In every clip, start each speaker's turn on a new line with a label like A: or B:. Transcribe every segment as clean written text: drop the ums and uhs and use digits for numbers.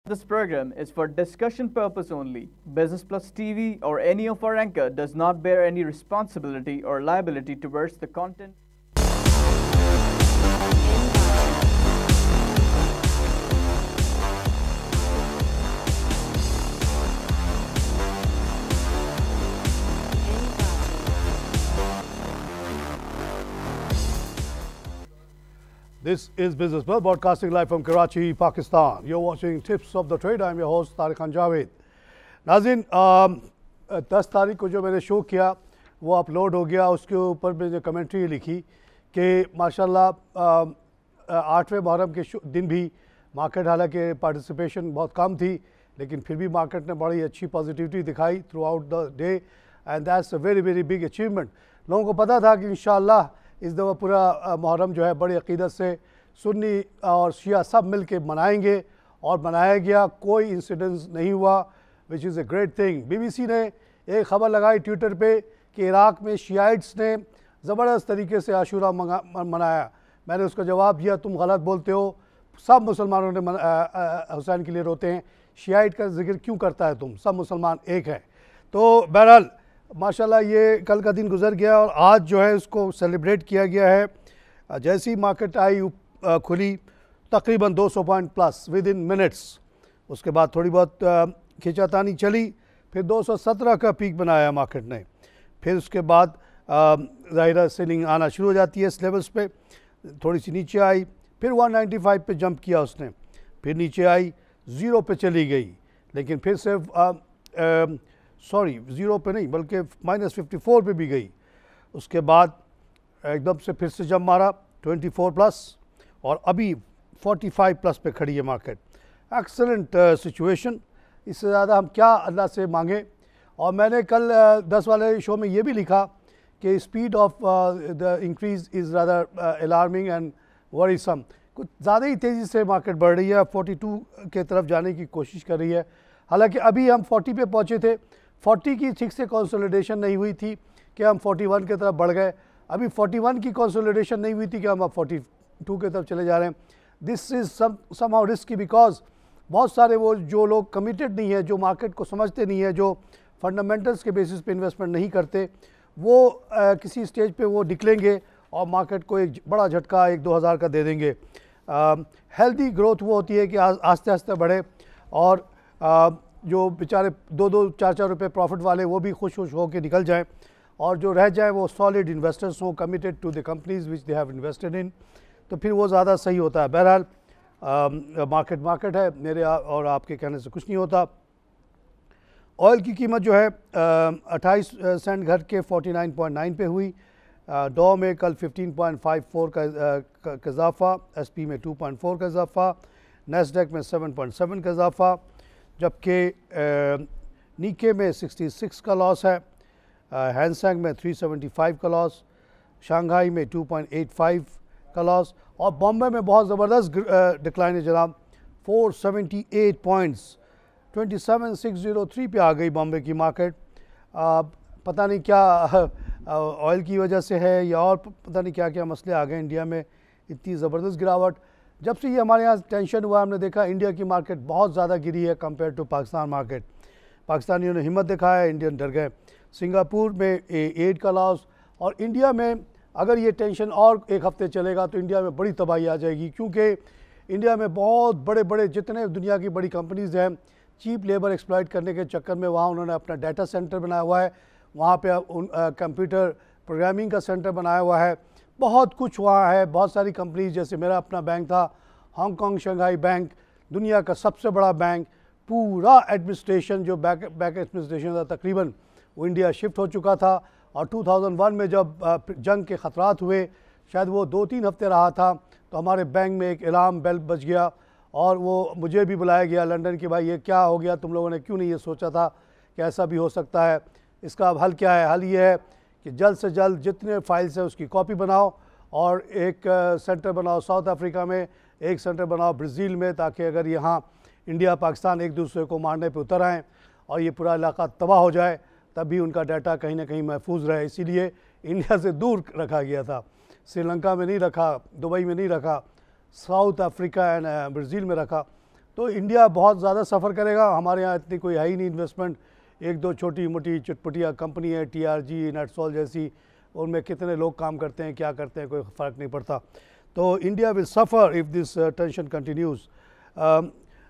A: This program is for discussion purpose only. Business Plus TV or any of our anchor does not bear any responsibility or liability towards the content.
B: This is Business Plus, broadcasting live from Karachi, Pakistan. You're watching Tips of the Trade. I'm your host, Tariq Khan Javed. नाज़रीन, 10 तारीख को जो मैंने show किया वो upload हो गया। उसके ऊपर मैंने कमेंट्री लिखी कि माशाल्लाह 8वें मुहर्रम के दिन भी मार्केट, हालांकि पार्टिसिपेशन बहुत कम थी, लेकिन फिर भी मार्केट ने बड़ी अच्छी पॉजिटिविटी दिखाई through out the day, and that's a very very big achievement. लोगों को पता था कि इंशाअल्लाह इस दफ़ा पूरा मुहर्रम जो है बड़ी अक़ीदत से सुन्नी और शिया सब मिल के मनाएँगे, और मनाया गया। कोई इंसिडेंस नहीं हुआ, which is a great thing. BBC ने एक ख़बर लगाई ट्विटर पे कि इराक़ में शियाइट्स ने ज़बरदस्त तरीके से आशूरा मनाया। मैंने उसका जवाब दिया, तुम गलत बोलते हो, सब मुसलमानों ने हुसैन के लिए रोते हैं, शियाइट का जिक्र क्यों करता है तुम, सब मुसलमान एक हैं। तो बहरहाल माशाल्लाह ये कल का दिन गुजर गया और आज जो है उसको सेलिब्रेट किया गया है। जैसी मार्केट आई खुली तकरीबन 200 point plus with in minutes. उसके बाद थोड़ी बहुत खींचातानी चली, फिर 217 का पीक बनाया मार्केट ने। फिर उसके बाद ज़ाहिर सेलिंग आना शुरू हो जाती है इस लेवल्स पे। थोड़ी सी नीचे आई, फिर 195 पे जंप किया उसने, फिर नीचे आई, ज़ीरो पे चली गई, लेकिन फिर से ज़ीरो पे नहीं बल्कि -54 पे भी गई। उसके बाद एकदम से फिर से जंप मारा 24 प्लस, और अभी 45 प्लस पे खड़ी है मार्केट। एक्सेलेंट सिचुएशन, इससे ज़्यादा हम क्या अल्लाह से मांगे। और मैंने कल 10 वाले शो में ये भी लिखा कि speed of the increase is rather alarming and worrisome. कुछ ज़्यादा ही तेज़ी से मार्केट बढ़ रही है, 42 के तरफ जाने की कोशिश कर रही है। हालांकि अभी हम 40 पे पहुँचे थे, 40 की ठीक से कंसोलिडेशन नहीं हुई थी कि हम 41 की तरफ बढ़ गए। अभी 41 की कंसोलिडेशन नहीं हुई थी कि हम अब 42 की तरफ चले जा रहे हैं। This is somehow risky, because बहुत सारे वो जो लोग कमिटेड नहीं है, जो मार्केट को समझते नहीं है, जो फंडामेंटल्स के बेसिस पे इन्वेस्टमेंट नहीं करते, वो किसी स्टेज पे वो निकलेंगे और मार्केट को एक बड़ा झटका 1-2 हज़ार का दे देंगे। हेल्दी ग्रोथ वो होती है कि आस्ते आस्ते बढ़े, और जो बेचारे 2-2, 4-4 रुपये प्रॉफिट वाले वो भी खुश खुश होकर निकल जाएं, और जो रह जाएं वो सॉलिड इन्वेस्टर्स हों, committed to the companies which they have invested in, तो फिर वो ज़्यादा सही होता है। बहरहाल मार्केट है, मेरे और आपके कहने से कुछ नहीं होता। ऑयल की कीमत जो है 28 सेंट घट के 49.9 पे हुई। डॉ में कल 15.54 का इजाफ़ा, SP में 2.4 का इजाफ़ा, नेस्डैक में 7.7 का इजाफ़ा, जबकि नीके में 66 का लॉस है, हैंगसेंग में 375 का लॉस, शंघाई में 2.85 का लॉस, और बॉम्बे में बहुत ज़बरदस्त डिक्लाइन है जनाब, 478 पॉइंट्स, 27603 पे आ गई बॉम्बे की मार्केट। पता नहीं क्या ऑयल की वजह से है या और पता नहीं क्या क्या मसले आ गए इंडिया में, इतनी ज़बरदस्त गिरावट। जब से ये हमारे यहाँ टेंशन हुआ, हमने देखा इंडिया की मार्केट बहुत ज़्यादा गिरी है कंपेयर टू पाकिस्तान मार्केट। पाकिस्तानियों ने हिम्मत दिखाया, इंडियन डर गए। सिंगापुर में 8 का लॉस, और इंडिया में अगर ये टेंशन और एक हफ्ते चलेगा तो इंडिया में बड़ी तबाही आ जाएगी, क्योंकि इंडिया में बहुत बड़े बड़े जितने दुनिया की बड़ी कंपनीज़ हैं, चीप लेबर एक्सप्लॉइट करने के चक्कर में वहाँ उन्होंने अपना डाटा सेंटर बनाया हुआ है, वहाँ पे कंप्यूटर प्रोग्रामिंग का सेंटर बनाया हुआ है, बहुत कुछ वहाँ है। बहुत सारी कंपनीज, जैसे मेरा अपना बैंक था हांगकांग शंघाई बैंक, दुनिया का सबसे बड़ा बैंक, पूरा एडमिनिस्ट्रेशन जो बैक एडमिनिस्ट्रेशन था तकरीबन वो इंडिया शिफ्ट हो चुका था। और 2001 में जब जंग के ख़तरात हुए, शायद वो 2-3 हफ्ते रहा था, तो हमारे बैंक में एक अलार्म बेल बज गया, और वो मुझे भी बुलाया गया लंदन कि भाई ये क्या हो गया, तुम लोगों ने क्यों नहीं ये सोचा था कि ऐसा भी हो सकता है, इसका अब हल क्या है। हल ये है कि जल्द से जल्द जितने फाइल्स हैं उसकी कॉपी बनाओ, और एक सेंटर बनाओ साउथ अफ्रीका में, एक सेंटर बनाओ ब्राज़ील में, ताकि अगर यहाँ इंडिया पाकिस्तान एक दूसरे को मारने पे उतर आएँ और ये पूरा इलाका तबाह हो जाए, तब भी उनका डाटा कहीं ना कहीं महफूज रहे। इसीलिए इंडिया से दूर रखा गया था, श्रीलंका में नहीं रखा, दुबई में नहीं रखा, साउथ अफ्रीका एंड ब्राज़ील में रखा। तो इंडिया बहुत ज़्यादा सफ़र करेगा। हमारे यहाँ इतनी कोई है ही नहीं इन्वेस्टमेंट, एक दो छोटी मोटी चुटपुटिया कंपनी है, TRG, नेटसोल जैसी, उनमें कितने लोग काम करते हैं, क्या करते हैं, कोई फ़र्क नहीं पड़ता। तो India will suffer if this tension continues.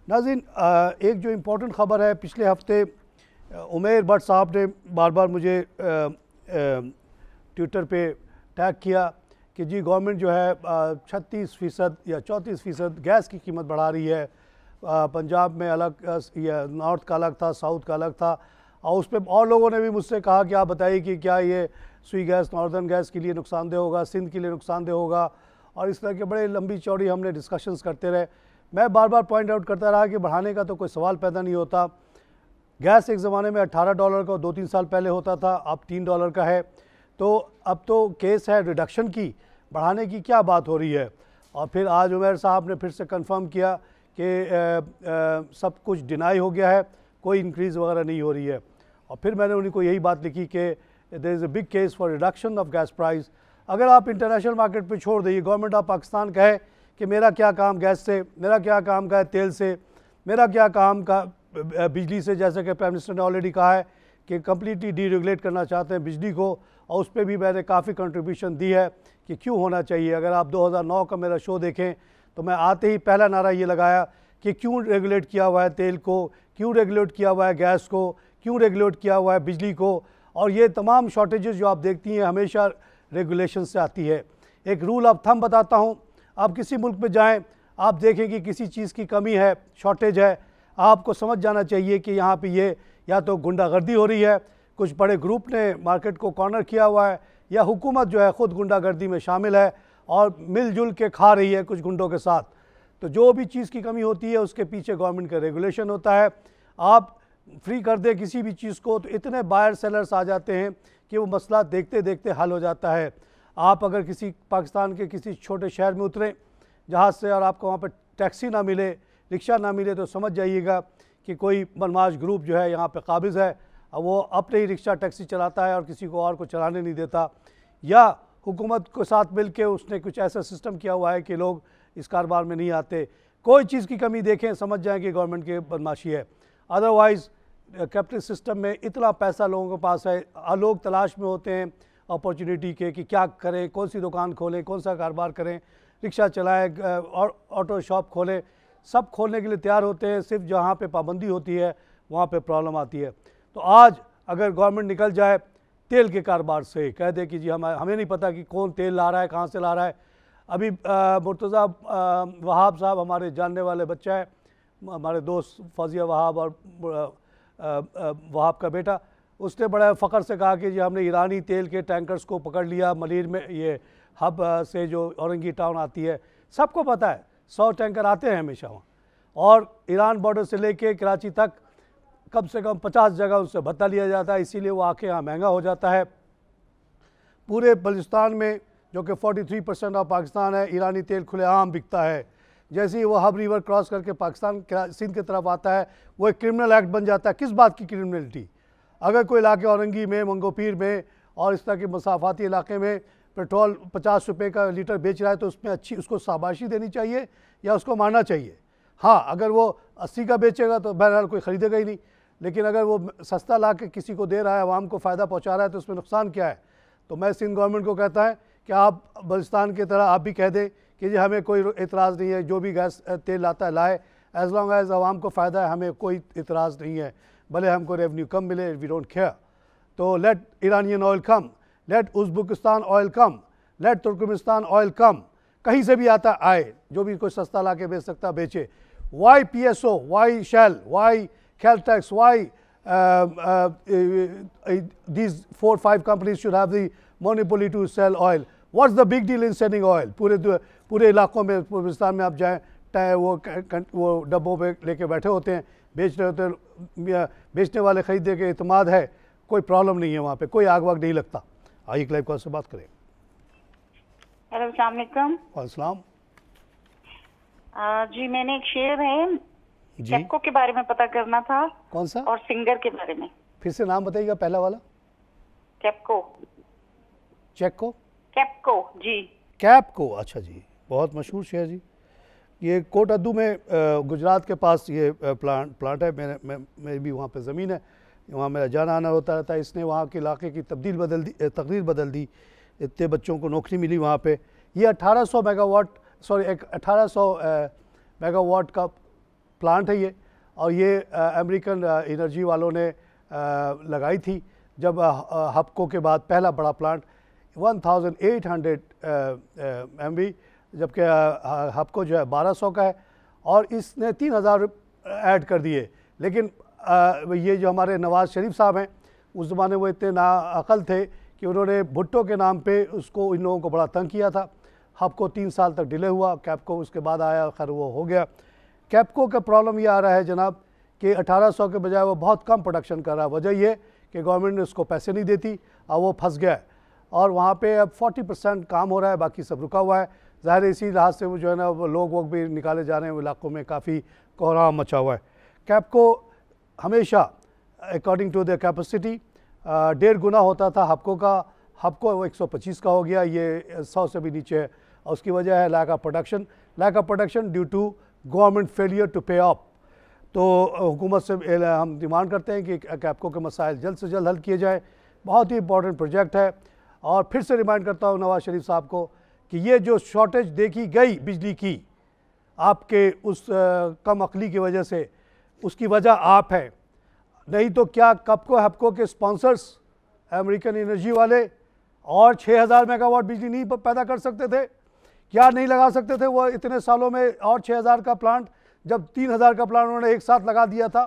B: नाज़रीन, एक जो इम्पोर्टेंट ख़बर है, पिछले हफ्ते उमेर भट्ट साहब ने बार बार मुझे ट्विटर पे टैग किया कि जी गवर्नमेंट जो है 36% या 34% गैस की कीमत बढ़ा रही है। पंजाब में अलग या नॉर्थ का अलग था, साउथ का अलग था, और उस पर और लोगों ने भी मुझसे कहा कि आप बताइए कि क्या ये सुई गैस नॉर्दर्न गैस के लिए नुकसानदेह होगा, सिंध के लिए नुकसानदेह होगा, और इस तरह के बड़े लंबी चौड़ी हमने डिस्कशंस करते रहे। मैं बार बार पॉइंट आउट करता रहा कि बढ़ाने का तो कोई सवाल पैदा नहीं होता। गैस एक ज़माने में $18 का 2-3 साल पहले होता था, अब $3 का है। तो अब तो केस है रिडक्शन की, बढ़ाने की क्या बात हो रही है। और फिर आज उमर साहब ने फिर से कंफर्म किया कि सब कुछ डिनाई हो गया है, कोई इंक्रीज़ वगैरह नहीं हो रही है। और फिर मैंने उन्हीं को यही बात लिखी कि there is a big case for reduction of gas price. अगर आप इंटरनेशनल मार्केट पे छोड़ दीजिए, गवर्नमेंट ऑफ पाकिस्तान कहे कि मेरा क्या काम गैस से, मेरा क्या काम का है तेल से, मेरा क्या काम का बिजली से, जैसे कि प्राइम मिनिस्टर ने ऑलरेडी कहा है कि कम्प्लीटली डीरेगुलेट करना चाहते हैं बिजली को, और उस पर भी मैंने काफ़ी कंट्रीब्यूशन दी है कि क्यों होना चाहिए। अगर आप 2009 का मेरा शो देखें तो मैं आते ही पहला नारा ये लगाया कि क्यों रेगुलेट किया हुआ है तेल को, क्यों रेगुलेट किया हुआ है गैस को, क्यों रेगुलेट किया हुआ है बिजली को। और ये तमाम शॉर्टेजेस जो आप देखती हैं हमेशा रेगुलेशन से आती है। एक रूल ऑफ थंब बताता हूँ, आप किसी मुल्क में जाएं, आप देखें कि किसी चीज़ की कमी है, शॉर्टेज है, आपको समझ जाना चाहिए कि यहाँ पे ये या तो गुंडागर्दी हो रही है, कुछ बड़े ग्रुप ने मार्केट को कॉर्नर किया हुआ है, या हुकूमत जो है ख़ुद गुंडागर्दी में शामिल है और मिलजुल के खा रही है कुछ गुंडों के साथ। तो जो भी चीज़ की कमी होती है उसके पीछे गवर्नमेंट का रेगुलेशन होता है। आप फ्री कर दें किसी भी चीज़ को तो इतने बायर सेलर्स आ जाते हैं कि वो मसला देखते देखते हल हो जाता है। आप अगर किसी पाकिस्तान के किसी छोटे शहर में उतरें जहाज़ से और आपको वहाँ पर टैक्सी ना मिले, रिक्शा ना मिले, तो समझ जाइएगा कि कोई बदमाश ग्रुप जो है यहाँ पे काबिज़ है, और वो अपने ही रिक्शा टैक्सी चलाता है और किसी को और को चलाने नहीं देता, या हुकूमत के साथ मिल के उसने कुछ ऐसा सिस्टम किया हुआ है कि लोग इस कारोबार में नहीं आते। कोई चीज़ की कमी देखें समझ जाएँ कि गवर्नमेंट की बदमाशी है। अदरवाइज़ कैपिटलिस्ट सिस्टम में इतना पैसा लोगों के पास है, लोग तलाश में होते हैं अपॉर्चुनिटी के कि क्या करें, कौन सी दुकान खोलें, कौन सा कारोबार करें, रिक्शा चलाएँ, ऑटो शॉप खोलें, सब खोलने के लिए तैयार होते हैं। सिर्फ जहाँ पे पाबंदी होती है वहाँ पे प्रॉब्लम आती है। तो आज अगर गवर्नमेंट निकल जाए तेल के कारोबार से, कह दे कि जी हमें नहीं पता कि कौन तेल ला रहा है, कहाँ से ला रहा है। अभी मुर्तज़ा वहाब साहब हमारे जानने वाले बच्चा है, हमारे दोस्त फौजिया वहाब और वहाब का बेटा, उसने बड़ा फ़ख्र से कहा कि जी हमने ईरानी तेल के टैंकर्स को पकड़ लिया मलीर में, ये हब से जो औरंगी टाउन आती है, सबको पता है 100 टैंकर आते हैं हमेशा वहाँ, और ईरान बॉर्डर से लेके कराची तक कम से कम 50 जगह उससे भत्ता लिया जाता है, इसीलिए वो आके यहाँ महंगा हो जाता है। पूरे बलूचिस्तान में जो कि 43% ऑफ पाकिस्तान है, ईरानी तेल खुलेआम बिकता है। जैसे ही वो हब रिवर क्रॉस करके पाकिस्तान सिंध की तरफ आता है वो एक क्रिमिनल एक्ट बन जाता है। किस बात की क्रिमिनलिटी? अगर कोई इलाके औरंगी में, मंगोपीर में और इस तरह के मसाफाती इलाके में पेट्रोल 50 रुपये का लीटर बेच रहा है तो उसमें अच्छी उसको शाबाशी देनी चाहिए या उसको मारना चाहिए। हाँ, अगर वो 80 का बेचेगा तो बहरहाल कोई ख़रीदेगा ही नहीं, लेकिन अगर वो सस्ता ला के किसी को दे रहा है, आवाम को फ़ायदा पहुँचा रहा है, तो उसमें नुकसान क्या है? तो मैं सिंध गवर्नमेंट को कहता है कि आप बलूचिस्तान की तरह आप भी कह दें कि जी हमें कोई एतराज़ नहीं है, जो भी गैस तेल लाता है लाए, एज़ लॉन्ग एज़ आवाम को फ़ायदा है हमें कोई एतराज़ नहीं है, भले हमको रेवन्यू कम मिले, वी डोंट केयर। तो लेट ईरानियन ऑयल कम, लेट उज़्बेकिस्तान ऑयल कम, लेट तुर्कमेनिस्तान ऑयल कम, कहीं से भी आता आए, जो भी कोई सस्ता ला के बेच सकता बेचे। वाई PSO, वाई शेल, why Caltex, why these 4-5 companies should have the monopoly to sell oil? What's the big deal in selling oil? पूरे इलाकों में पाकिस्तान में आप जाएँ, वो डब्बों पे लेके बैठे होते हैं, बेच रहे होते हैं, बेचने वाले खरीदने के इतमाद है, कोई प्रॉब्लम नहीं है वहाँ पे, कोई आग वाग नहीं लगता। आइए लाइव कॉल से बात करें।
C: हेलो, अस्सलाम वालेकुम।
B: वालेकुम।
C: जी मैंने एक शेयर है
B: जी,
C: कैप्को के बारे में पता करना था।
B: कौन सा?
C: और सिंगर के बारे में।
B: फिर से नाम बताइएगा पहला वाला।
C: कैप्को।
B: चेको?
C: कैप्को जी।
B: कैप्को, अच्छा जी, बहुत मशहूर शेयर जी। ये कोटअद्दू में गुजरात के पास ये प्लांट है। मेरी भी वहाँ पे ज़मीन है, वहाँ मेरा जाना आना होता रहता है। इसने वहाँ के इलाके की तकदीर बदल दी। इतने बच्चों को नौकरी मिली वहाँ पे। ये 1800 मेगावाट का प्लांट है ये, और ये अमेरिकन एनर्जी वालों ने लगाई थी जब हपको के बाद पहला बड़ा प्लांट 1800 MV, जबकि हपको जो है 1200 का है, और इसने 3000 ऐड कर दिए। लेकिन ये जो हमारे नवाज़ शरीफ साहब हैं, उस ज़माने वो इतने नाअक़ल थे कि उन्होंने भुट्टो के नाम पे उसको, इन लोगों को बड़ा तंग किया था। हपको 3 साल तक डिले हुआ, कैपको उसके बाद आया, खैर वो हो गया। कैपको का प्रॉब्लम ये आ रहा है जनाब कि 1800 के बजाय वो बहुत कम प्रोडक्शन कर रहा है। वजह ये कि गवर्नमेंट ने उसको पैसे नहीं देती, अब वो फंस गया है, और वहाँ पे अब 40% काम हो रहा है, बाकी सब रुका हुआ है। ज़ाहिर है इसी लिहाज से वो जो है ना, वो लोग भी निकाले जा रहे हैं, इलाकों में काफ़ी कोहराम मचा हुआ है। कैपको हमेशा अकॉर्डिंग टू द कैपेसिटी 1.5 गुना होता था हपको का। हपको 125 का हो गया, ये 100 से भी नीचे है, और उसकी वजह है lack of production due to government failure to pay off. तो हुकूमत से हम डिमांड करते हैं कि कैपको के मसाइल जल्द से जल्द हल किए जाएँ। बहुत ही इंपॉर्टेंट प्रोजेक्ट है, और फिर से रिमाइंड करता हूँ नवाज़ शरीफ साहब को कि ये जो शॉर्टेज देखी गई बिजली की आपके उस कम अकली की वजह से, उसकी वजह आप है। नहीं तो क्या हपको के स्पॉन्सर्स अमेरिकन एनर्जी वाले और 6000 मेगावाट बिजली नहीं पैदा कर सकते थे? क्या नहीं लगा सकते थे वो इतने सालों में और 6000 का प्लांट, जब 3000 का प्लांट उन्होंने एक साथ लगा दिया था?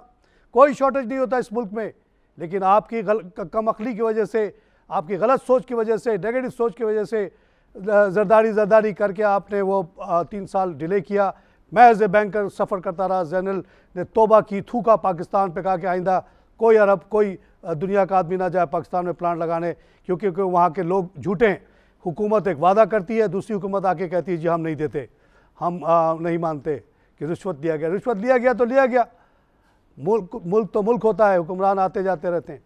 B: कोई शॉर्टेज नहीं होता इस मुल्क में, लेकिन आपकी कम अकली की वजह से, आपकी गलत सोच की वजह से, नेगेटिव सोच की वजह से जरदारी करके आपने वो 3 साल डिले किया। मैं एज ए बैंकर सफ़र करता रहा। जैनल ने तौबा की, थूका पाकिस्तान पे, कहा कि आइंदा कोई अरब, कोई दुनिया का आदमी ना जाए पाकिस्तान में प्लांट लगाने, क्योंकि वहाँ के लोग झूठे हैं। हुकूमत एक वादा करती है, दूसरी हुकूमत आके कहती है जी हम नहीं देते, हम नहीं मानते, कि रिश्वत दिया गया। रिश्वत लिया गया तो लिया गया। मुल्क तो मुल्क होता है, हुक्मरान आते जाते रहते हैं।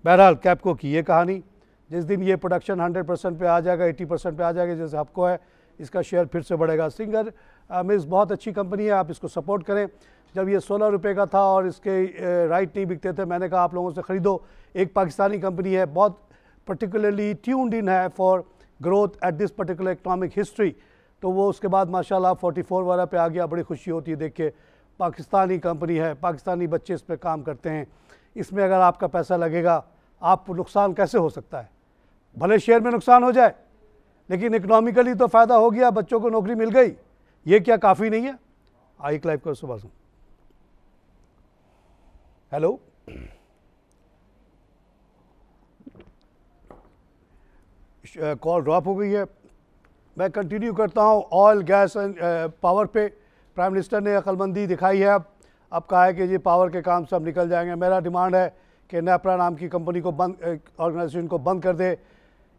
B: बहरहाल कैपको की ये कहानी, जिस दिन ये प्रोडक्शन 100% पे आ जाएगा, 80% पे आ जाएगा, जैसे आपको है, इसका शेयर फिर से बढ़ेगा। सिंगर मिल्स बहुत अच्छी कंपनी है, आप इसको सपोर्ट करें। जब ये 16 रुपये का था और इसके राइट नहीं बिकते थे, मैंने कहा आप लोगों से ख़रीदो। एक पाकिस्तानी कंपनी है, बहुत पर्टिकुलरली ट्यून्ड इन है for growth at this particular economic history. तो वो उसके बाद माशाल्लाह 44 वाला पे आ गया। बड़ी खुशी होती है देख के। पाकिस्तानी कंपनी है, पाकिस्तानी बच्चे इस पर काम करते हैं। इसमें अगर आपका पैसा लगेगा, आपको नुकसान कैसे हो सकता है? भले शेयर में नुकसान हो जाए, लेकिन इकोनॉमिकली तो फ़ायदा हो गया, बच्चों को नौकरी मिल गई। ये क्या काफ़ी नहीं है? आई क्लाइव को सुबह सुन। हेलो, कॉल ड्रॉप हो गई है। मैं कंटिन्यू करता हूँ ऑयल, गैस एंड पावर पे। प्राइम मिनिस्टर ने अक्लमंदी दिखाई है। अब कहा है कि ये पावर के काम सब निकल जाएंगे। मेरा डिमांड है कि नेपरा नाम की कंपनी को ऑर्गेनाइजेशन को बंद कर दे।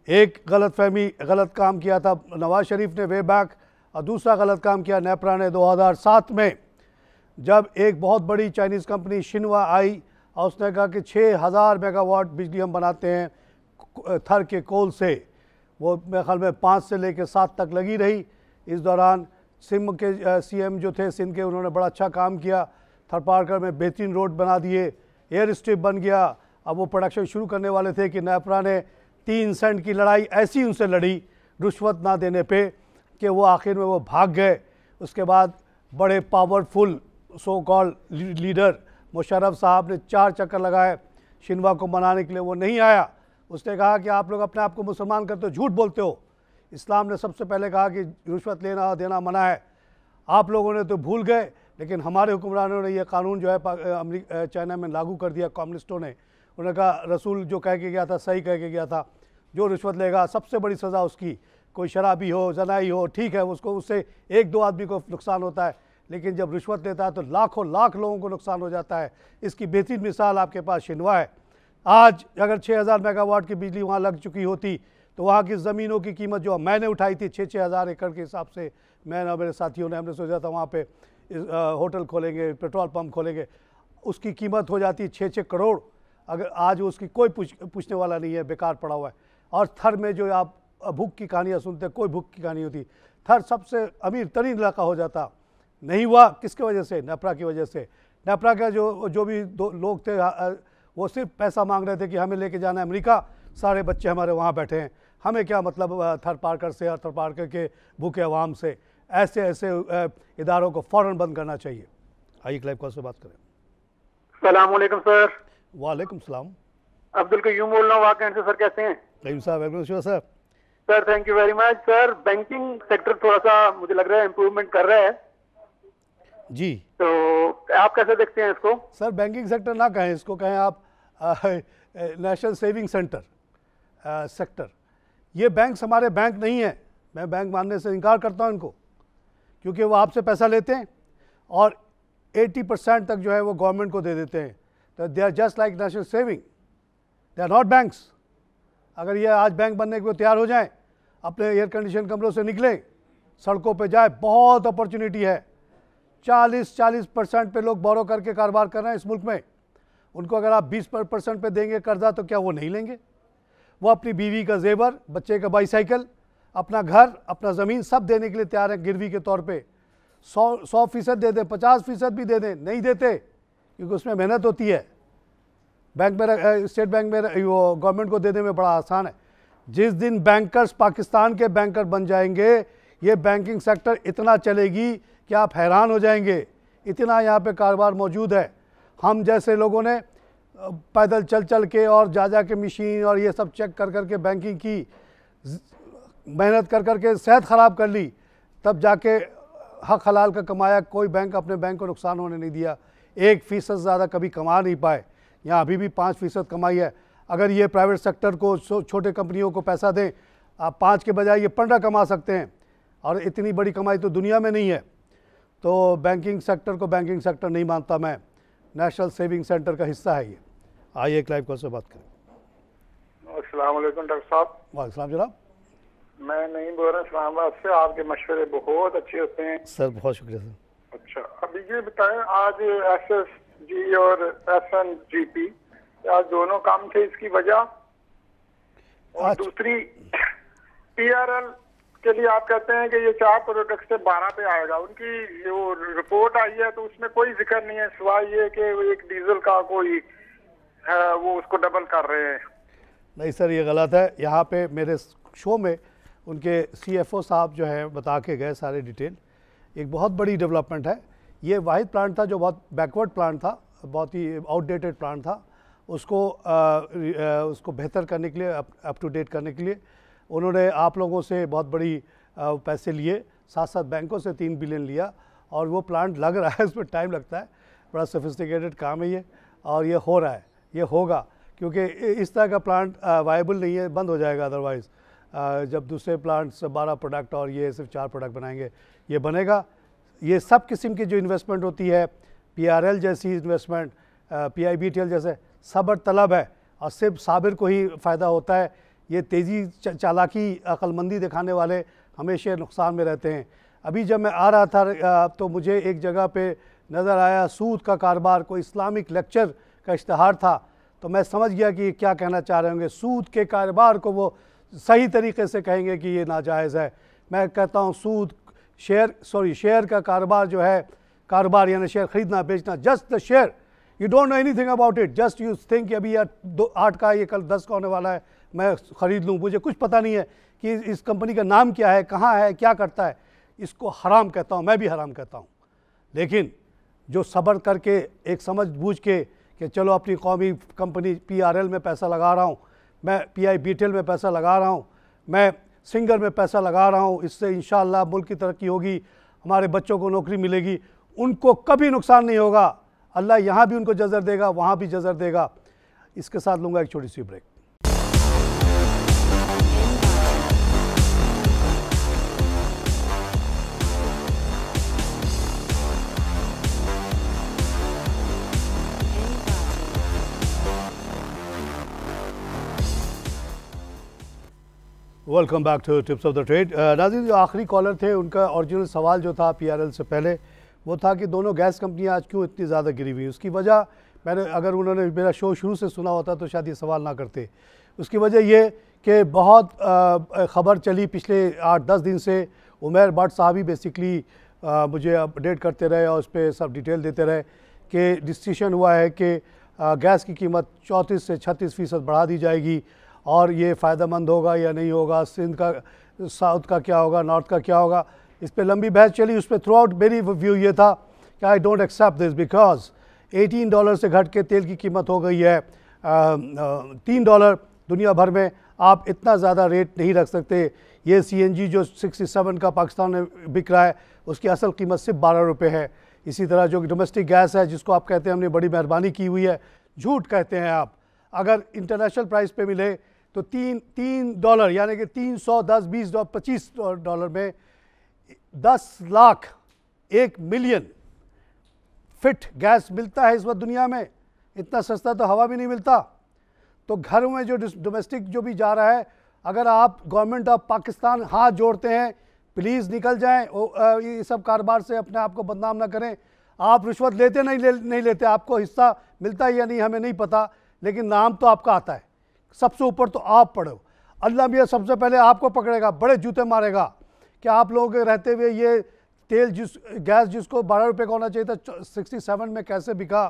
B: एक गलत काम किया था नवाज शरीफ ने वे बैक, और दूसरा गलत काम किया नेपरा ने 2007 में, जब एक बहुत बड़ी चाइनीज़ कंपनी शिनवा आई और उसने कहा कि 6000 मेगावाट बिजली हम बनाते हैं थर के कोल से। वो मेरे ख्याल में 5 से लेकर 7 तक लगी रही। इस दौरान सिम के CM जो थे सिंध के, उन्होंने बड़ा अच्छा काम किया। थरपारकर में बेहतरीन रोड बना दिए, एयर स्ट्रिप बन गया। अब वो प्रोडक्शन शुरू करने वाले थे कि नेपरा ने 3 सेंट की लड़ाई ऐसी उनसे लड़ी रुश्वत ना देने पे कि वो आखिर में वो भाग गए। उसके बाद बड़े powerful so called leader Musharraf साहब ने 4 चक्कर लगाए शिनवा को मनाने के लिए, वो नहीं आया। उसने कहा कि आप लोग अपने आप को मुसलमान करते हो, झूठ बोलते हो। इस्लाम ने सबसे पहले कहा कि रुश्वत लेना देना मना है। आप लोगों ने तो भूल गए, लेकिन हमारे हुक्मरानों ने यह कानून जो है चाइना में लागू कर दिया। कम्युनिस्टों ने, उन्होंने कहा रसूल जो कह के गया था सही कह के गया था, जो रिश्वत लेगा सबसे बड़ी सज़ा उसकी, कोई शराबी हो, जनाई हो, ठीक है, उसको उससे 1-2 आदमी को नुकसान होता है, लेकिन जब रिश्वत लेता है तो लाखों लाख लोगों को नुकसान हो जाता है। इसकी बेहतरीन मिसाल आपके पास शिनवा है। आज अगर 6000 मेगावाट की बिजली वहाँ लग चुकी होती तो वहाँ की ज़मीनों की कीमत जो मैंने उठाई थी 6-6 हज़ार एकड़ के हिसाब से, मैं और मेरे साथियों ने, हमने सोचा था वहाँ पे होटल खोलेंगे, पेट्रोल पंप खोलेंगे, उसकी कीमत हो जाती 6-6 करोड़। अगर आज उसकी कोई पूछने वाला नहीं है, बेकार पड़ा हुआ है। और थर में जो आप भूख की कहानियाँ सुनते हैं, कोई भूख की कहानी होती। थर सबसे अमीर तरीन इलाका हो जाता, नहीं हुआ किसकी वजह से? नेपरा की वजह से। नेपरा का जो भी लोग थे वो सिर्फ पैसा मांग रहे थे कि हमें लेके जाना है अमेरिका, सारे बच्चे हमारे वहाँ बैठे हैं, हमें क्या मतलब थर्ड पार्कर से और थर्ड पार्कर के भूखे अवाम से। ऐसे ऐसे इदारों को फ़ौरन बंद करना चाहिए। आइए क्लाइव कॉल से बात करें।
D: सलाम वालेकुम सर।
B: वालेकुम सलाम।
D: अब्दुल कयूम बोल रहा हूँ वाकई से। सर कैसे हैं?
B: कयूम साहब welcome sir.
D: Sir thank you very much. Sir banking sector थोड़ा सा मुझे लग रहा है इम्प्रूवमेंट कर रहा है
B: जी,
D: तो आप कैसे देखते हैं इसको?
B: सर बैंकिंग सेक्टर ना कहें, इसको कहें आप नेशनल सेविंग सेक्टर। ये बैंक्स हमारे बैंक नहीं है। मैं बैंक मानने से इनकार करता हूँ इनको, क्योंकि वो आपसे पैसा लेते हैं और 80% तक जो है वो गवर्नमेंट को दे देते हैं। तो they are just like national saving, they are not banks. अगर ये आज बैंक बनने के लिए तैयार हो जाएं, अपने एयर कंडीशन कमरों से निकलें, सड़कों पे जाए, बहुत अपॉर्चुनिटी है। 40% पे लोग बोरो करके कारोबार कर रहे हैं इस मुल्क में। उनको अगर आप 20% पे देंगे कर्जा तो क्या वो नहीं लेंगे? वो अपनी बीवी का जेवर, बच्चे का बाईसाइकिल, अपना घर, अपना ज़मीन सब देने के लिए तैयार हैं गिरवी के तौर पे। 100% दे दें, 50% भी दे दें, नहीं देते क्योंकि उसमें मेहनत होती है। बैंक में, स्टेट बैंक में वो गवर्नमेंट को देने में बड़ा आसान है। जिस दिन बैंकर्स पाकिस्तान के बैंकर बन जाएंगे, ये बैंकिंग सेक्टर इतना चलेगी कि आप हैरान हो जाएंगे। इतना यहाँ पे कारोबार मौजूद है। हम जैसे लोगों ने पैदल चल चल के और जा के मशीन और ये सब चेक कर के बैंकिंग की, मेहनत कर के सेहत ख़राब कर ली, तब जाके हक हलाल का कमाया। कोई बैंक अपने बैंक को नुकसान होने नहीं दिया। 1% ज़्यादा कभी कमा नहीं पाए। यहाँ अभी भी 5% कमाई है। अगर ये प्राइवेट सेक्टर को, छोटे कंपनियों को पैसा दें, आप 5 के बजाय ये 15 कमा सकते हैं, और इतनी बड़ी कमाई तो दुनिया में नहीं है। तो बैंकिंग सेक्टर को बैंकिंग सेक्टर नहीं मानता मैं, नेशनल सेविंग सेंटर का हिस्सा है ये। आइए एक लाइव कॉल से बात करें।
D: अस्सलाम वालेकुम डॉक्टर साहब।
B: वालेकुम जनाब।
D: मैं नहीं बोल रहा इस्लामाबाद से। आपके मशवरे बहुत अच्छे होते हैं
B: सर। बहुत शुक्रिया सर।
D: अच्छा, अभी ये बताएं, आज SSG और SNGP आज दोनों कम थे, इसकी वजह? और दूसरी PRL के लिए आप कहते हैं कि ये 4 प्रोडक्ट से 12 पे आएगा। उनकी जो रिपोर्ट आई है तो उसमें कोई जिक्र नहीं है सिवाय ये कि वो एक डीजल का कोई वो उसको डबल कर रहे हैं।
B: नहीं सर, ये गलत है। यहाँ पे मेरे शो में उनके CFO साहब जो है बता के गए सारे डिटेल। एक बहुत बड़ी डेवलपमेंट है। ये वाहिद प्लांट था जो बहुत बैकवर्ड प्लांट था, बहुत ही आउटडेटेड प्लांट था। उसको बेहतर करने के लिए, अप टू डेट करने के लिए उन्होंने आप लोगों से बहुत बड़ी पैसे लिए, साथ साथ बैंकों से 3 बिलियन लिया, और वो प्लांट लग रहा है। उसमें टाइम लगता है, बड़ा सोफिस्टिकेटेड काम है ये, और ये हो रहा है, ये होगा, क्योंकि इस तरह का प्लांट वायबल नहीं है, बंद हो जाएगा अदरवाइज़। जब दूसरे प्लांट से 12 प्रोडक्ट और ये सिर्फ 4 प्रोडक्ट बनाएंगे, ये बनेगा। ये सब किस्म की जो इन्वेस्टमेंट होती है, PRL जैसी इन्वेस्टमेंट, PIBTL जैसे, सब्र तलब है, और सिर्फ साबिर को ही फ़ायदा होता है। ये तेज़ी, चालाकी, अक्लमंदी दिखाने वाले हमेशा नुकसान में रहते हैं। अभी जब मैं आ रहा था तो मुझे एक जगह पे नज़र आया सूद का कारोबार, कोई इस्लामिक लेक्चर का इश्तहार था, तो मैं समझ गया कि क्या कहना चाह रहे होंगे। सूद के कारोबार को वो सही तरीके से कहेंगे कि ये नाजायज़ है। मैं कहता हूँ सूद, शेयर का कारोबार जो है, कारोबार यानी शेयर ख़रीदना बेचना, just the share, you don't know anything about it, just you think कि अभी यार 8 का ये कल 10 का होने वाला है, मैं ख़रीद लूँ। मुझे कुछ पता नहीं है कि इस कंपनी का नाम क्या है, कहाँ है, क्या करता है। इसको हराम कहता हूँ, मैं भी हराम कहता हूँ। लेकिन जो सब्र करके, एक समझ बूझ के कि चलो अपनी कौमी कंपनी PRL में पैसा लगा रहा हूँ, मैं PIBTL में पैसा लगा रहा हूँ, मैं सिंगर में पैसा लगा रहा हूँ, इससे इंशाअल्लाह मुल्क की तरक्की होगी, हमारे बच्चों को नौकरी मिलेगी, उनको कभी नुकसान नहीं होगा। अल्लाह यहाँ भी उनको जज़र देगा, वहाँ भी जज़र देगा। इसके साथ लूँगा एक छोटी सी break. Welcome back to tips of the trade. नाज़रीन, जो आखिरी कॉलर थे उनका ओरिजिनल सवाल जो था PRL से पहले, वो था कि दोनों गैस कंपनियां आज क्यों इतनी ज़्यादा गिरी हुई। उसकी वजह, मैंने, अगर उन्होंने मेरा शो शुरू से सुना होता तो शायद ये सवाल ना करते। उसकी वजह ये कि बहुत ख़बर चली पिछले 8-10 दिन से, उमैर भट्ट साहब ही बेसिकली मुझे अपडेट करते रहे और उस पर सब डिटेल देते रहे कि डिसीजन हुआ है कि गैस की कीमत 34 से 36% बढ़ा दी जाएगी और ये फ़ायदेमंद होगा या नहीं होगा, सिंध का, साउथ का क्या होगा, नॉर्थ का क्या होगा, इस पर लंबी बहस चली। उस पर थ्रू आउट मेरी व्यू ये था कि I don't accept this because $18 से घट के तेल की कीमत हो गई है $3। दुनिया भर में आप इतना ज़्यादा रेट नहीं रख सकते। ये CNG जो 67 का पाकिस्तान में बिक रहा है उसकी असल कीमत सिर्फ $12 है। इसी तरह जो डोमेस्टिक गैस है जिसको आप कहते हैं हमने बड़ी मेहरबानी की हुई है, झूठ कहते हैं आप। अगर इंटरनेशनल प्राइस पे मिले तो $3 यानी कि 310, 20, $25 में 10 लाख 1 मिलियन फिट गैस मिलता है इस वक्त दुनिया में। इतना सस्ता तो हवा भी नहीं मिलता। तो घरों में जो डोमेस्टिक जो भी जा रहा है, अगर आप गवर्नमेंट ऑफ पाकिस्तान हाथ जोड़ते हैं, प्लीज़ निकल जाएं, ये सब कारोबार से अपने आप को बदनाम ना करें। आप रिश्वत लेते नहीं लेते, आपको हिस्सा मिलता है या नहीं हमें नहीं पता, लेकिन नाम तो आपका आता है। सबसे ऊपर तो आप पढ़ो, अल्लाह भी सबसे पहले आपको पकड़ेगा, बड़े जूते मारेगा कि आप लोगों के रहते हुए ये तेल गैस जिसको $12 का होना चाहिए था 67 में कैसे बिका।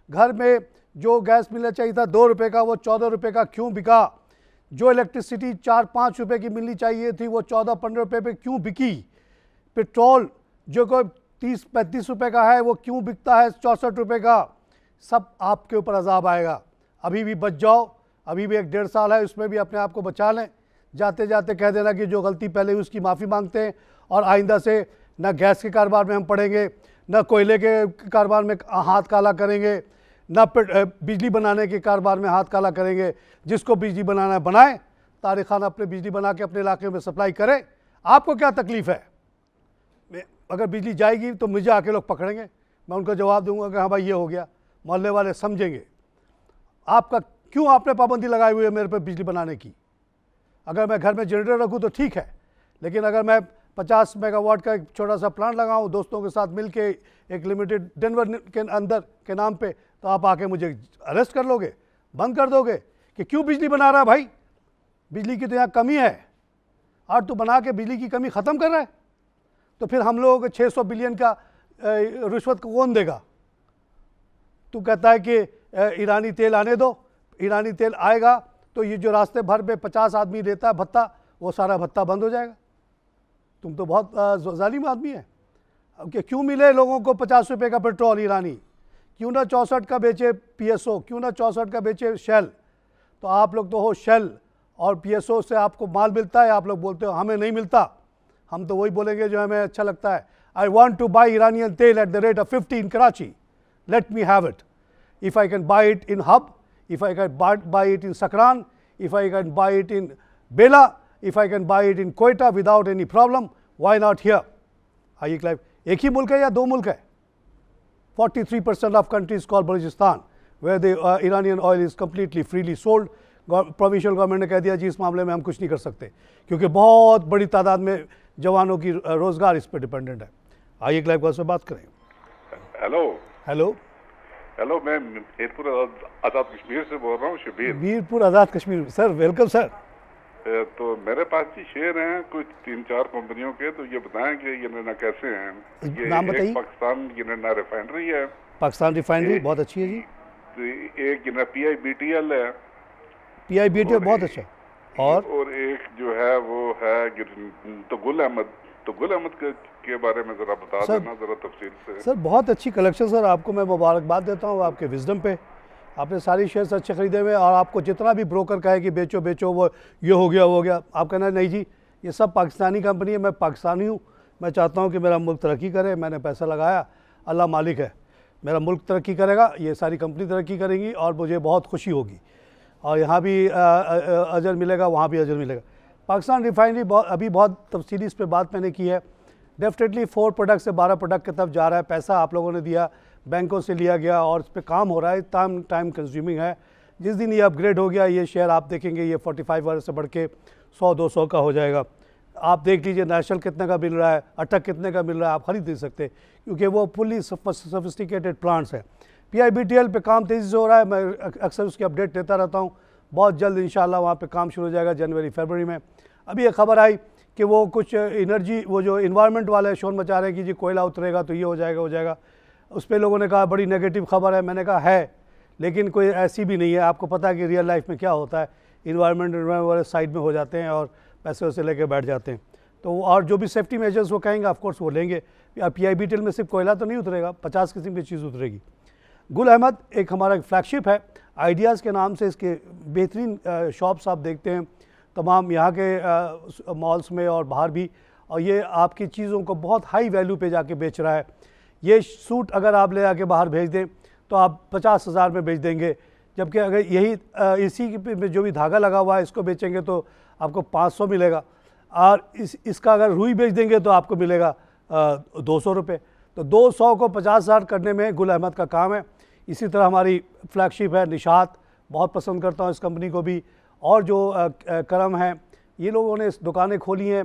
B: घर में जो गैस मिलना चाहिए था $2 का वो $14 का क्यों बिका। जो इलेक्ट्रिसिटी $4-5 की मिलनी चाहिए थी वो $14-15 पे क्यों बिकी। पेट्रोल जो कोई $30-35 का है वो क्यों बिकता है $64 का। सब आपके ऊपर अजाब आएगा। अभी भी बच जाओ, अभी भी 1-1.5 साल है, उसमें भी अपने आप को बचा लें। जाते जाते कह देना कि जो गलती पहले हुई उसकी माफ़ी मांगते हैं और आइंदा से न गैस के कारोबार में हम पड़ेंगे, न कोयले के कारोबार में हाथ काला करेंगे, न बिजली बनाने के कारोबार में हाथ काला करेंगे। जिसको बिजली बनाना है बनाए, तारिक खान अपने बिजली बना के अपने इलाके में सप्लाई करे। आपको क्या तकलीफ़ है। अगर बिजली जाएगी तो मुझे आके लोग पकड़ेंगे, मैं उनको जवाब दूंगा कि हाँ भाई ये हो गया, मोहल्ले वाले समझेंगे। आपका क्यों आपने पाबंदी लगाई हुई है मेरे पे बिजली बनाने की। अगर मैं घर में जनरेटर रखूँ तो ठीक है, लेकिन अगर मैं 50 मेगावाट का एक छोटा सा प्लांट लगाऊं दोस्तों के साथ मिलके एक लिमिटेड डेनवर के अंदर के नाम पे, तो आप आके मुझे अरेस्ट कर लोगे, बंद कर दोगे कि क्यों बिजली बना रहा है भाई। बिजली की तो यहाँ कमी है और तू बना के बिजली की कमी ख़त्म कर रहा है। तो फिर हम लोगों को 600 बिलियन का रिश्वत को कौन देगा। तू कहता है कि ईरानी तेल आने दो, ईरानी तेल आएगा तो ये जो रास्ते भर में 50 आदमी देता है भत्ता, वो सारा भत्ता बंद हो जाएगा। तुम तो बहुत जालिम आदमी है। कि क्यों मिले लोगों को $50 का पेट्रोल ईरानी, क्यों ना 64 का बेचे PSO, क्यों ना 64 का बेचे शेल। तो आप लोग तो हो शेल और PSO से आपको माल मिलता है, आप लोग बोलते हो हमें नहीं मिलता। हम तो वही बोलेंगे जो हमें अच्छा लगता है। I want to buy Iranian tel at the rate of 50 in Karachi, let me have it. If I can buy it in hub, if I can buy it in Sakran, if I can buy it in Bela, if I can buy it in Quetta without any problem, why not here? आइए Clive, एक ही मुल्क है या दो मुल्क है। 43% of countries called Balochistan, where the Iranian oil is completely freely sold. Provincial government ने कह दिया जी इस मामले में हम कुछ नहीं कर सकते, क्योंकि बहुत बड़ी तादाद में जवानों की रोजगार इस पर डिपेंडेंट है। आइए क्लाइव से बात करें।
E: हेलो
B: हेलो
E: हेलो, मैं मीरपुर आज़ाद कश्मीर से बोल रहा हूँ, Shabir.
B: Mirpur Azad Kashmir, sir welcome sir.
E: तो मेरे पास जी शेयर हैं कुछ 3-4 कंपनियों के, तो ये बताएं कि ये ना कैसे हैं। ये
B: नाम बताइए।
E: एक पाकिस्तान ये ना रिफाइनरी है,
B: पाकिस्तान रिफाइनरी बहुत अच्छी है जी।
E: तो एक ये ना PIBTL है,
B: PIBTL बहुत अच्छा।
E: और एक जो है वो है तो गुल अहमद के बारे में ज़रा बता देना ज़रा तफसील से।
B: सर बहुत अच्छी कलेक्शन सर, आपको मैं मुबारकबाद देता हूँ आपके विजडम पे। आपने सारी शेयर्स अच्छे खरीदे हुए और आपको जितना भी ब्रोकर कहे कि बेचो बेचो वो ये हो गया वो हो गया, आप कहना नहीं जी ये सब पाकिस्तानी कंपनी है, मैं पाकिस्तानी हूँ, मैं चाहता हूँ कि मेरा मुल्क तरक्की करे, मैंने पैसा लगाया, अल्लाह मालिक है, मेरा मुल्क तरक्की करेगा, ये सारी कंपनी तरक्की करेंगी और मुझे बहुत खुशी होगी और यहाँ भी अजर मिलेगा, वहाँ भी अजर मिलेगा। पाकिस्तान रिफाइनरी अभी बहुत तफसीली इस पर बात मैंने की है। डेफिनेटली 4 प्रोडक्ट से 12 प्रोडक्ट की तरफ जा रहा है। पैसा आप लोगों ने दिया, बैंकों से लिया गया और इस पर काम हो रहा है, टाइम कंज्यूमिंग है। जिस दिन ये अपग्रेड हो गया ये शेयर आप देखेंगे ये 45 वाले से बढ़ के 100-200 का हो जाएगा। आप देख लीजिए नेशनल कितने का मिल रहा है, अटक कितने का मिल रहा है, आप खरीद नहीं सकते क्योंकि वो फुली सोफिस्टिकेटेड प्लांट्स है। PIBTL पे काम तेज़ी से हो रहा है, मैं अक्सर उसकी अपडेट देता रहता हूँ। बहुत जल्द इंशाल्लाह वहाँ पे काम शुरू हो जाएगा जनवरी फरवरी में। अभी एक खबर आई कि वो कुछ एनर्जी, वो जो इन्वायरमेंट वाले शोर मचा रहे हैं कि जी कोयला उतरेगा तो ये हो जाएगा, उस पर लोगों ने कहा बड़ी नेगेटिव खबर है। मैंने कहा है, लेकिन कोई ऐसी भी नहीं है। आपको पता है कि रियल लाइफ में क्या होता है, इन्वायरमेंट वाले साइड में हो जाते हैं और पैसे वैसे लेके बैठ जाते हैं। तो और जो भी सेफ्टी मेजर्स वो कहेंगे ऑफ कोर्स वो लेंगे। PIBTL में सिर्फ कोयला तो नहीं उतरेगा, 50 किस्म की चीज़ उतरेगी। गुल अहमद एक हमारा फ्लैगशिप है, आइडियाज़ के नाम से इसके बेहतरीन शॉप्स आप देखते हैं तमाम यहाँ के मॉल्स में और बाहर भी, और ये आपकी चीज़ों को बहुत हाई वैल्यू पे जाके बेच रहा है। ये सूट अगर आप ले आके बाहर भेज दें तो आप 50,000 में बेच देंगे, जबकि अगर यही इसी में जो भी धागा लगा हुआ है इसको बेचेंगे तो आपको 500 मिलेगा, और इसका अगर रुई बेच देंगे तो आपको मिलेगा 200 रुपये। तो 200 को 50,000 करने में गुल अहमद का काम है। इसी तरह हमारी फ्लैगशिप है निशात, बहुत पसंद करता हूँ इस कंपनी को भी। और जो करम है, ये लोगों ने दुकानें खोली हैं।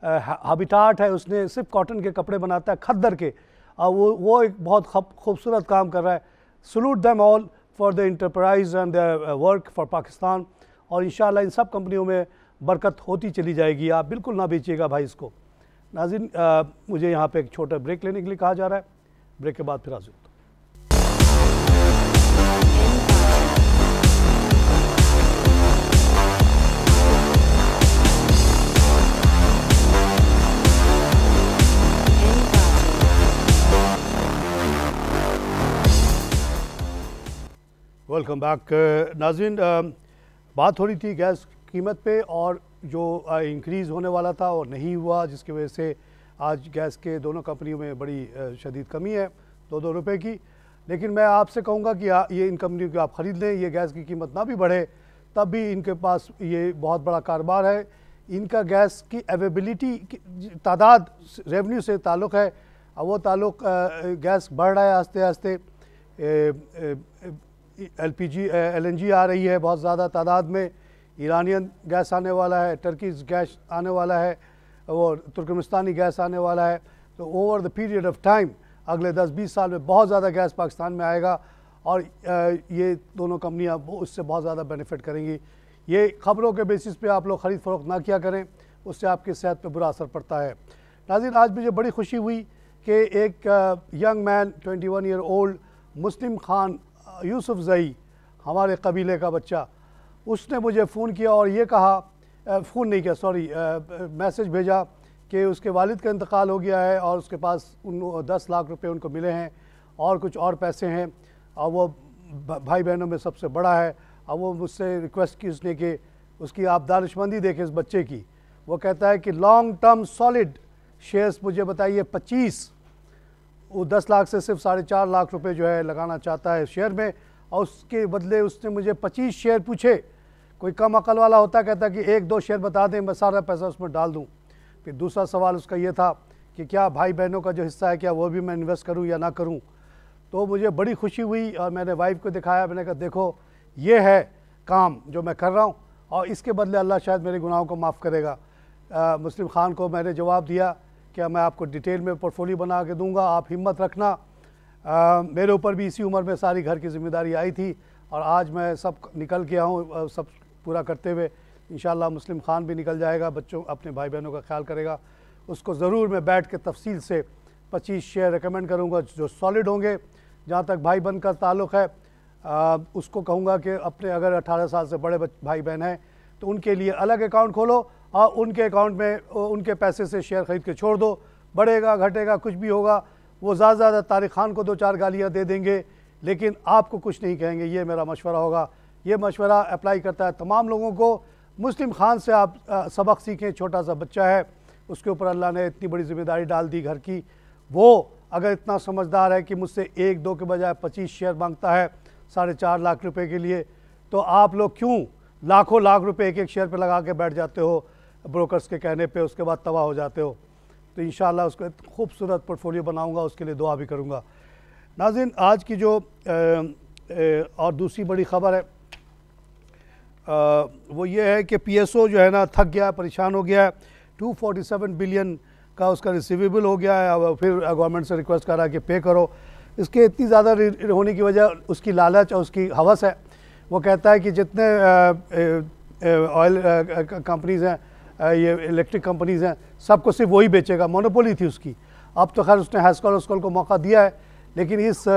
B: हैबिटाट है, उसने सिर्फ कॉटन के कपड़े बनाता है, खद्दर के, और वो एक बहुत खूबसूरत काम कर रहा है। Salute them all for the enterprise and the work for Pakistan. और इंशाल्लाह इन सब कंपनियों में बरकत होती चली जाएगी। आप बिल्कुल ना बेचिएगा भाई इसको। नाज़रीन, मुझे यहाँ पे एक छोटा ब्रेक लेने के लिए कहा जा रहा है। ब्रेक के बाद फिर हाजिर। Welcome back. नाज़रीन, बात हो रही थी गैस कीमत पे, और जो इंक्रीज़ होने वाला था और नहीं हुआ, जिसकी वजह से आज गैस के दोनों कंपनियों में बड़ी शदीद कमी है 2-2 रुपये की। लेकिन मैं आपसे कहूँगा कि ये इन कंपनियों को आप ख़रीद लें, ये गैस की कीमत ना भी बढ़े तब भी इनके पास ये बहुत बड़ा कारोबार है। इनका गैस की अवेलेबिलिटी तादाद रेवेन्यू से ताल्लुक़ है, और वो ताल्लुक़ गैस बढ़ रहा है आस्ते आस्ते। LNG आ रही है बहुत ज़्यादा तादाद में, ईरानियन गैस आने वाला है, टर्कीज़ गैस आने वाला है, और तुर्कमेनिस्तानी गैस आने वाला है। तो over the period of time अगले 10-20 साल में बहुत ज़्यादा गैस पाकिस्तान में आएगा, और ये दोनों कंपनियां उससे बहुत ज़्यादा बेनिफिट करेंगी। ये ख़बरों के बेसिस पे आप लोग ख़रीद फ़रोख्त ना किया करें, उससे आपकी सेहत पे बुरा असर पड़ता है। नाज़रीन, आज मुझे बड़ी खुशी हुई कि एक यंग मैन 21 ईयर ओल्ड मुस्लिम खान यूसुफ ज़ई, हमारे कबीले का बच्चा, उसने मुझे फ़ोन किया और ये कहा, फ़ोन नहीं किया सॉरी, मैसेज भेजा कि उसके वालिद का इंतकाल हो गया है और उसके पास 10 लाख रुपए उनको मिले हैं और कुछ और पैसे हैं, और वो भाई बहनों में सबसे बड़ा है। और वो मुझसे रिक्वेस्ट की उसने कि उसकी आप दानिशमंदी देखें इस बच्चे की। वो कहता है कि लॉन्ग टर्म सॉलिड शेयर्स मुझे बताइए 25, वो 10 लाख से सिर्फ 4.5 लाख रुपए जो है लगाना चाहता है शेयर में, और उसके बदले उसने मुझे 25 शेयर पूछे। कोई कम अकल वाला होता कहता कि 1-2 शेयर बता दें, मैं सारा पैसा उसमें डाल दूं। फिर दूसरा सवाल उसका ये था कि क्या भाई बहनों का जो हिस्सा है क्या वो भी मैं इन्वेस्ट करूं या ना करूं। तो मुझे बड़ी खुशी हुई और मैंने वाइफ को दिखाया, मैंने कहा देखो ये है काम जो मैं कर रहा हूँ, और इसके बदले अल्लाह शायद मेरे गुनाहों को माफ़ करेगा। मुस्लिम खान को मैंने जवाब दिया कि मैं आपको डिटेल में पोर्टफोलियो बना के दूंगा, आप हिम्मत रखना। मेरे ऊपर भी इसी उम्र में सारी घर की ज़िम्मेदारी आई थी, और आज मैं सब निकल के आऊँ सब पूरा करते हुए। इंशाल्लाह मुस्लिम खान भी निकल जाएगा, बच्चों अपने भाई बहनों का ख्याल करेगा। उसको ज़रूर मैं बैठ के तफसील से 25 शेयर रिकमेंड करूँगा जो सॉलिड होंगे। जहाँ तक भाई बहन का ताल्लुक़ है, उसको कहूँगा कि अपने अगर 18 साल से बड़े भाई बहन हैं तो उनके लिए अलग अकाउंट खोलो, और उनके अकाउंट में उनके पैसे से शेयर ख़रीद के छोड़ दो। बढ़ेगा घटेगा कुछ भी होगा, वो ज़्यादा तारिक खान को 2-4 गालियाँ दे देंगे, लेकिन आपको कुछ नहीं कहेंगे। ये मेरा मशवरा होगा। ये मशवरा अप्लाई करता है तमाम लोगों को। मुस्लिम खान से आप सबक सीखें। छोटा सा बच्चा है, उसके ऊपर अल्लाह ने इतनी बड़ी ज़िम्मेदारी डाल दी घर की। वो अगर इतना समझदार है कि मुझसे 1-2 के बजाय 25 शेयर मांगता है 4.5 लाख रुपए के लिए, तो आप लोग क्यों लाखों लाख रुपए एक शेयर पे लगा के बैठ जाते हो ब्रोकर्स के कहने पे, उसके बाद तबाह हो जाते हो। तो इंशाल्लाह उसको खूबसूरत पोर्टफोलियो बनाऊंगा, उसके लिए दुआ भी करूंगा। नाज़रीन, आज की जो और दूसरी बड़ी ख़बर है वो ये है कि PSO जो है ना थक गया, परेशान हो गया है। 247 बिलियन का उसका रिसीवेबल हो गया है। अब फिर गवर्नमेंट से रिक्वेस्ट कर रहा है कि पे करो। इसके इतनी ज़्यादा होने की वजह उसकी लालच और उसकी हवस है। वो कहता है कि जितने ऑयल कंपनीज़ हैं ये इलेक्ट्रिक कंपनीज़ हैं, सबको सिर्फ वही बेचेगा, मोनोपोली थी उसकी। अब तो खैर उसने हैस्कॉल उसकॉल को मौका दिया है, लेकिन इस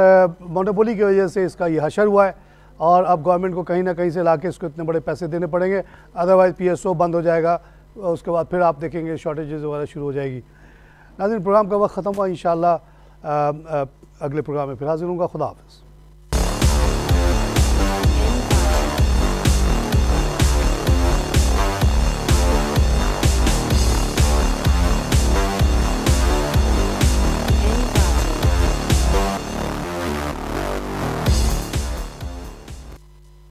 B: मोनोपोली की वजह से इसका ये हशर हुआ है और अब गवर्नमेंट को कहीं ना कहीं से लाके इसको इतने बड़े पैसे देने पड़ेंगे, अदरवाइज़ PSO बंद हो जाएगा, उसके बाद फिर आप देखेंगे शॉर्टेजेस वगैरह शुरू हो जाएगी। नाज़रीन, प्रोग्राम का वक्त ख़त्म हुआ, इंशाअल्लाह अगले प्रोग्राम में फिर हाजिर होऊंगा। खुदा हाफ़िज़।